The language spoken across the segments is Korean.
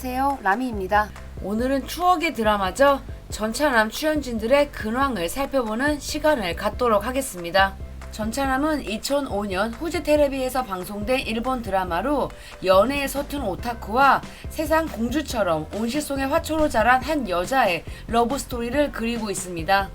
안녕하세요, 라미입니다. 오늘은 추억의 드라마죠. 전차남 출연진들의 근황을 살펴보는 시간을 갖도록 하겠습니다. 전차남은 2005년 후지 테레비에서 방송된 일본 드라마로 연애에 서툰 오타쿠와 세상 공주처럼 온실속의 화초로 자란 한 여자의 러브스토리를 그리고 있습니다.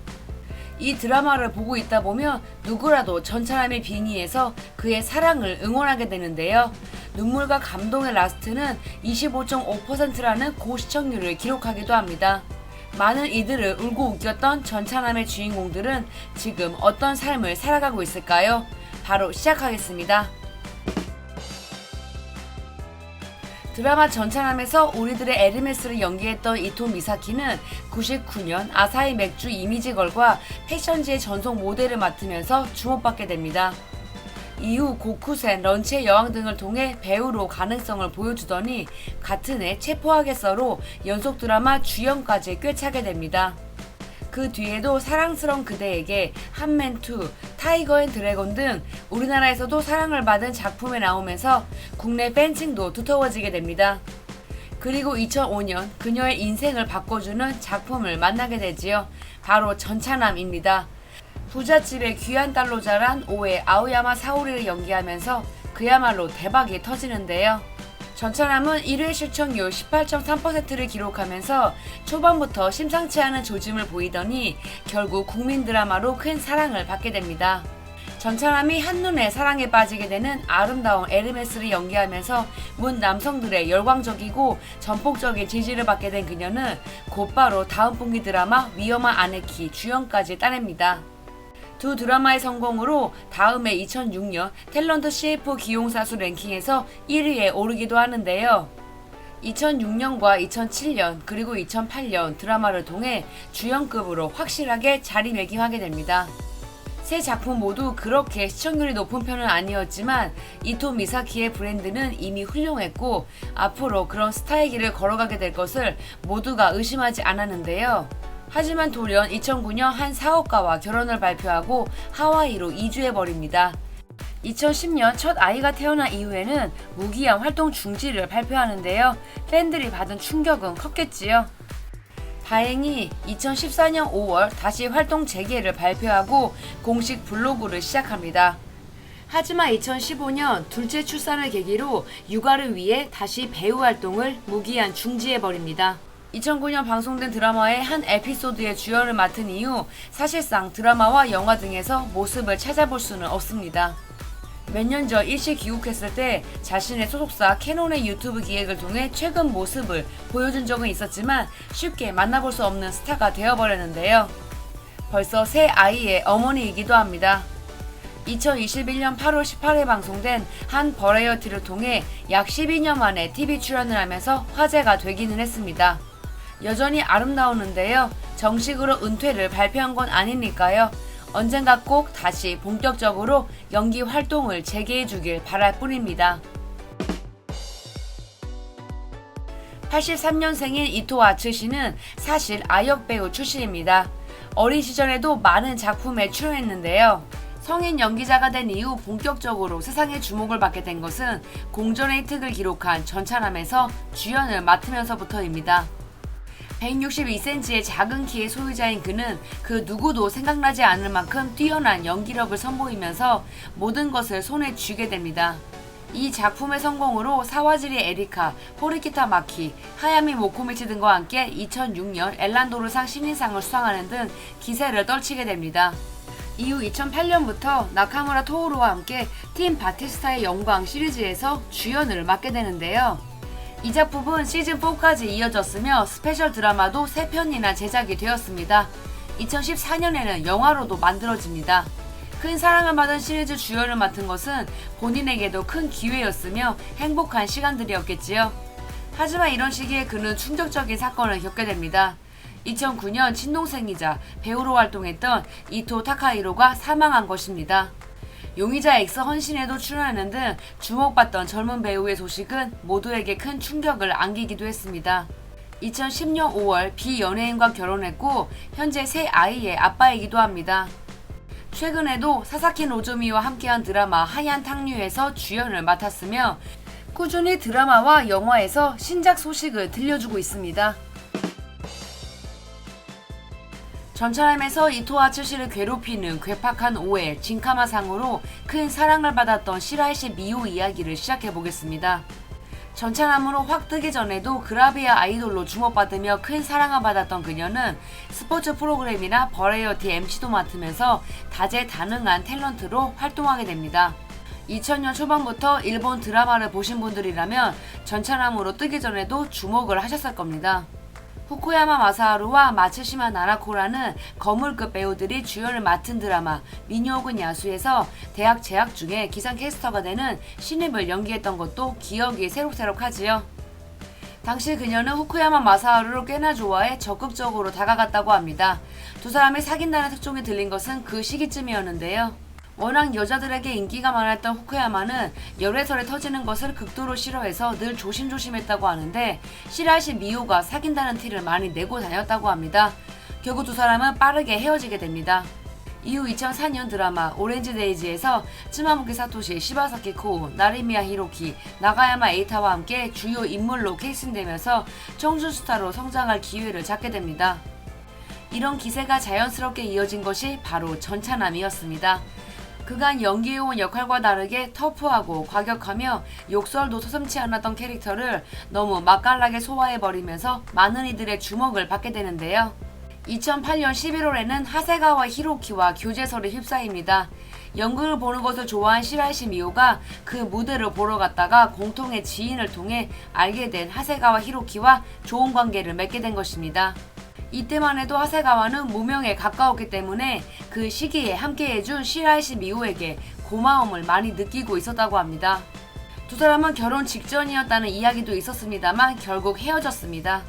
이 드라마를 보고 있다 보면 누구라도 전차남의 빙의에서 그의 사랑을 응원하게 되는데요. 눈물과 감동의 라스트는 25.5%라는 고시청률을 기록하기도 합니다. 많은 이들을 울고 웃겼던 전차남의 주인공들은 지금 어떤 삶을 살아가고 있을까요? 바로 시작하겠습니다. 드라마 전차남에서 우리들의 에르메스를 연기했던 이토 미사키는 99년 아사히 맥주 이미지걸과 패션지의 전속 모델을 맡으면서 주목받게 됩니다. 이후 고쿠센, 런치의 여왕 등을 통해 배우로 가능성을 보여주더니 같은 해 체포하겠어로 연속 드라마 주연까지 꿰차게 됩니다. 그 뒤에도 사랑스러운 그대에게, 한맨2, 타이거 앤 드래곤 등 우리나라에서도 사랑을 받은 작품에 나오면서 국내 팬층도 두터워지게 됩니다. 그리고 2005년 그녀의 인생을 바꿔주는 작품을 만나게 되지요. 바로 전차남입니다. 부잣집의 귀한 딸로 자란 오에 아오야마 사오리를 연기하면서 그야말로 대박이 터지는데요. 전차남은 1회 시청률 18.3%를 기록하면서 초반부터 심상치 않은 조짐을 보이더니 결국 국민 드라마로 큰 사랑을 받게 됩니다. 전차남이 한눈에 사랑에 빠지게 되는 아름다운 에르메스를 연기하면서 문 남성들의 열광적이고 전폭적인 지지를 받게 된 그녀는 곧바로 다음 분기 드라마 위험한 아내키 주연까지 따냅니다. 두 드라마의 성공으로 다음해 2006년 탤런트 CF 기용사수 랭킹에서 1위에 오르기도 하는데요. 2006년과 2007년 그리고 2008년 드라마를 통해 주연급으로 확실하게 자리매김하게 됩니다. 세 작품 모두 그렇게 시청률이 높은 편은 아니었지만 이토 미사키의 브랜드는 이미 훌륭했고 앞으로 그런 스타의 길을 걸어가게 될 것을 모두가 의심하지 않았는데요. 하지만 돌연 2009년 한 사업가와 결혼을 발표하고 하와이로 이주해버립니다. 2010년 첫 아이가 태어난 이후에는 무기한 활동 중지를 발표하는데요. 팬들이 받은 충격은 컸겠지요. 다행히 2014년 5월 다시 활동 재개를 발표하고 공식 블로그를 시작합니다. 하지만 2015년 둘째 출산을 계기로 육아를 위해 다시 배우 활동을 무기한 중지해버립니다. 2009년 방송된 드라마의 한 에피소드의 주연을 맡은 이후 사실상 드라마와 영화 등에서 모습을 찾아볼 수는 없습니다. 몇 년 전 일시 귀국했을 때 자신의 소속사 캐논의 유튜브 기획을 통해 최근 모습을 보여준 적은 있었지만 쉽게 만나볼 수 없는 스타가 되어버렸는데요. 벌써 새 아이의 어머니이기도 합니다. 2021년 8월 18일 방송된 한 버라이어티를 통해 약 12년 만에 TV 출연을 하면서 화제가 되기는 했습니다. 여전히 아름다우는데요. 정식으로 은퇴를 발표한 건 아니니까요. 언젠가 꼭 다시 본격적으로 연기 활동을 재개해주길 바랄 뿐입니다. 83년생인 이토 아츠시는 사실 아역 배우 출신입니다. 어린 시절에도 많은 작품에 출연했는데요. 성인 연기자가 된 이후 본격적으로 세상의 주목을 받게 된 것은 공전의 히트를 기록한 전차남에서 주연을 맡으면서부터입니다. 162cm의 작은 키의 소유자인 그는 그 누구도 생각나지 않을 만큼 뛰어난 연기력을 선보이면서 모든 것을 손에 쥐게 됩니다. 이 작품의 성공으로 사와지리 에리카, 호리키타 마키, 하야미 모코미치 등과 함께 2006년 엘란도르상 신인상을 수상하는 등 기세를 떨치게 됩니다. 이후 2008년부터 나카무라 토오루와 함께 팀 바티스타의 영광 시리즈에서 주연을 맡게 되는데요. 이 작품은 시즌4까지 이어졌으며 스페셜 드라마도 3편이나 제작이 되었습니다. 2014년에는 영화로도 만들어집니다. 큰 사랑을 받은 시리즈 주연을 맡은 것은 본인에게도 큰 기회였으며 행복한 시간들이었겠지요. 하지만 이런 시기에 그는 충격적인 사건을 겪게 됩니다. 2009년 친동생이자 배우로 활동했던 이토 타카히로가 사망한 것입니다. 용의자 X 헌신에도 출연하는 등 주목받던 젊은 배우의 소식은 모두에게 큰 충격을 안기기도 했습니다. 2010년 5월 비연예인과 결혼했고 현재 새 아이의 아빠이기도 합니다. 최근에도 사사키 노조미와 함께한 드라마 하얀 탕류에서 주연을 맡았으며 꾸준히 드라마와 영화에서 신작 소식을 들려주고 있습니다. 전차람에서 이토와 츠시를 괴롭히는 괴팍한 오해, 진카마상으로 큰 사랑을 받았던 시라이시 미호 이야기를 시작해보겠습니다. 전차남으로 확 뜨기 전에도 그라비아 아이돌로 주목받으며 큰 사랑을 받았던 그녀는 스포츠 프로그램이나 버라이어티 MC도 맡으면서 다재다능한 탤런트로 활동하게 됩니다. 2000년 초반부터 일본 드라마를 보신 분들이라면 전차남으로 뜨기 전에도 주목을 하셨을 겁니다. 후쿠야마 마사하루와 마츠시마 나라코라는 거물급 배우들이 주연을 맡은 드라마 미녀혹은 야수에서 대학 재학 중에 기상캐스터가 되는 신입을 연기했던 것도 기억이 새록새록하지요. 당시 그녀는 후쿠야마 마사하루를 꽤나 좋아해 적극적으로 다가갔다고 합니다. 두 사람이 사귄다는 특종이 들린 것은 그 시기쯤이었는데요. 워낙 여자들에게 인기가 많았던 후쿠야마는 열애설이 터지는 것을 극도로 싫어해서 늘 조심조심했다고 하는데 시라이시 미호가 사귄다는 티를 많이 내고 다녔다고 합니다. 결국 두 사람은 빠르게 헤어지게 됩니다. 이후 2004년 드라마 오렌지 데이지에서 츠마무키 사토시, 시바사키 코우, 나리미야 히로키, 나가야마 에이타와 함께 주요 인물로 캐스팅되면서 청춘 스타로 성장할 기회를 잡게 됩니다. 이런 기세가 자연스럽게 이어진 것이 바로 전차남이었습니다. 그간 연기해온 역할과 다르게 터프하고 과격하며 욕설도 서슴지 않았던 캐릭터를 너무 맛깔나게 소화해버리면서 많은 이들의 주목을 받게 되는데요. 2008년 11월에는 하세가와 히로키와 교제설에 휩싸입니다. 연극을 보는 것을 좋아한 시라이시 미호가 그 무대를 보러 갔다가 공통의 지인을 통해 알게 된 하세가와 히로키와 좋은 관계를 맺게 된 것입니다. 이때만 해도 하세가와는 무명에 가까웠기 때문에 그 시기에 함께해준 시라이시 미호에게 고마움을 많이 느끼고 있었다고 합니다. 두 사람은 결혼 직전이었다는 이야기도 있었습니다만 결국 헤어졌습니다.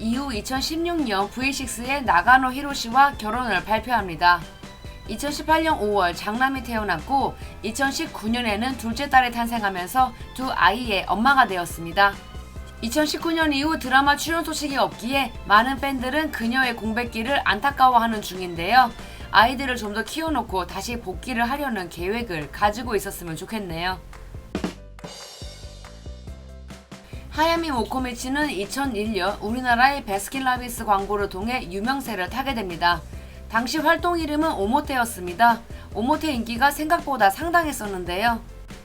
이후 2016년 V6의 나가노 히로시와 결혼을 발표합니다. 2018년 5월 장남이 태어났고 2019년에는 둘째 딸이 탄생하면서 두 아이의 엄마가 되었습니다. 2019년 이후 드라마 출연 소식이 없기에 많은 팬들은 그녀의 공백기를 안타까워하는 중인데요. 아이들을 좀 더 키워놓고 다시 복귀를 하려는 계획을 가지고 있었으면 좋겠네요. 하야미 모코미치는 2001년 우리나라의 베스킨라빈스 광고를 통해 유명세를 타게 됩니다. 당시 활동 이름은 오모테였습니다. 오모테 인기가 생각보다 상당했었는데요.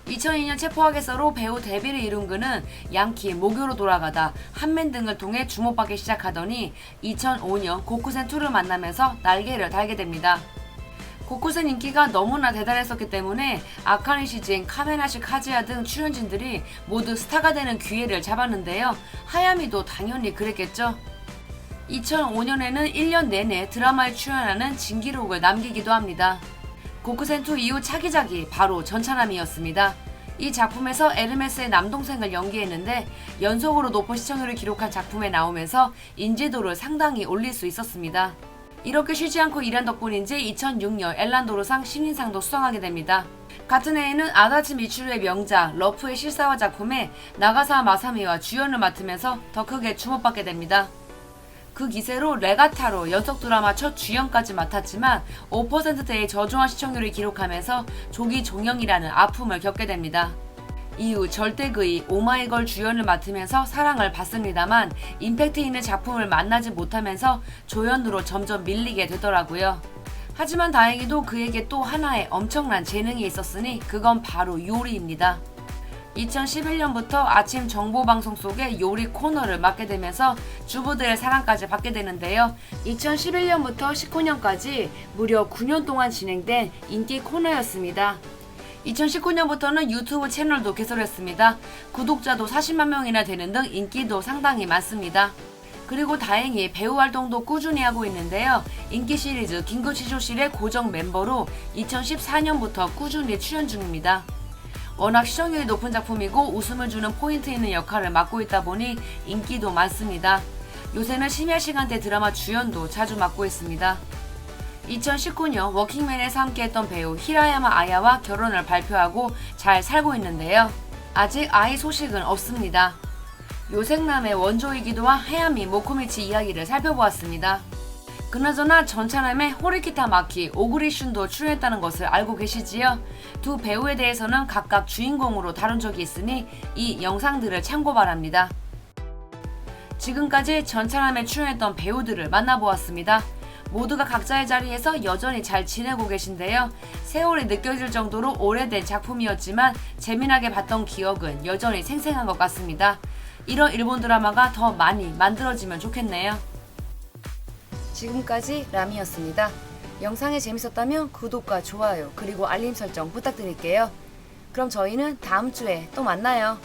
2002년 체포하겠어로 배우 데뷔를 이룬 그는 양키, 모교로 돌아가다, 한맨 등을 통해 주목받기 시작하더니 2005년 고쿠센2를 만나면서 날개를 달게 됩니다. 고쿠센 인기가 너무나 대단했었기 때문에 아카네 시진, 카메나시 카즈야 등 출연진들이 모두 스타가 되는 기회를 잡았는데요. 하야미도 당연히 그랬겠죠. 2005년에는 1년 내내 드라마에 출연하는 진기록을 남기기도 합니다. 고쿠센2 이후 차기작이 바로 전차남이었습니다. 이 작품에서 에르메스의 남동생을 연기했는데 연속으로 높은 시청률을 기록한 작품에 나오면서 인지도를 상당히 올릴 수 있었습니다. 이렇게 쉬지 않고 일한 덕분인지 2006년 엘란도르상 신인상도 수상하게 됩니다. 같은 해에는 아다치 미츠루의 명작 러프의 실사화 작품에 나가사와 마사미와 주연을 맡으면서 더 크게 주목받게 됩니다. 그 기세로 레가타로 연속 드라마 첫 주연까지 맡았지만 5%대의 저조한 시청률을 기록하면서 조기 종영이라는 아픔을 겪게 됩니다. 이후 절대그의 오마이걸 주연을 맡으면서 사랑을 받습니다만 임팩트 있는 작품을 만나지 못하면서 조연으로 점점 밀리게 되더라고요. 하지만 다행히도 그에게 또 하나의 엄청난 재능이 있었으니 그건 바로 요리입니다. 2011년부터 아침 정보방송 속의 요리 코너를 맡게 되면서 주부들의 사랑까지 받게 되는데요. 2011년부터 19년까지 무려 9년 동안 진행된 인기 코너였습니다. 2019년부터는 유튜브 채널도 개설했습니다. 구독자도 40만 명이나 되는 등 인기도 상당히 많습니다. 그리고 다행히 배우 활동도 꾸준히 하고 있는데요. 인기 시리즈 긴급치조실의 고정 멤버로 2014년부터 꾸준히 출연 중입니다. 워낙 시청률이 높은 작품이고 웃음을 주는 포인트 있는 역할을 맡고 있다 보니 인기도 많습니다. 요새는 심야 시간대 드라마 주연도 자주 맡고 있습니다. 2019년 워킹맨에서 함께했던 배우 히라야마 아야와 결혼을 발표하고 잘 살고 있는데요. 아직 아이 소식은 없습니다. 요생남의 원조이기도 한 하야미 모코미치 이야기를 살펴보았습니다. 그나저나 전차남에 호리키타 마키, 오구리 슌도 출연했다는 것을 알고 계시지요? 두 배우에 대해서는 각각 주인공으로 다룬 적이 있으니 이 영상들을 참고 바랍니다. 지금까지 전차남에 출연했던 배우들을 만나보았습니다. 모두가 각자의 자리에서 여전히 잘 지내고 계신데요. 세월이 느껴질 정도로 오래된 작품이었지만 재미나게 봤던 기억은 여전히 생생한 것 같습니다. 이런 일본 드라마가 더 많이 만들어지면 좋겠네요. 지금까지 라미였습니다. 영상이 재밌었다면 구독과 좋아요 그리고 알림 설정 부탁드릴게요. 그럼 저희는 다음 주에 또 만나요.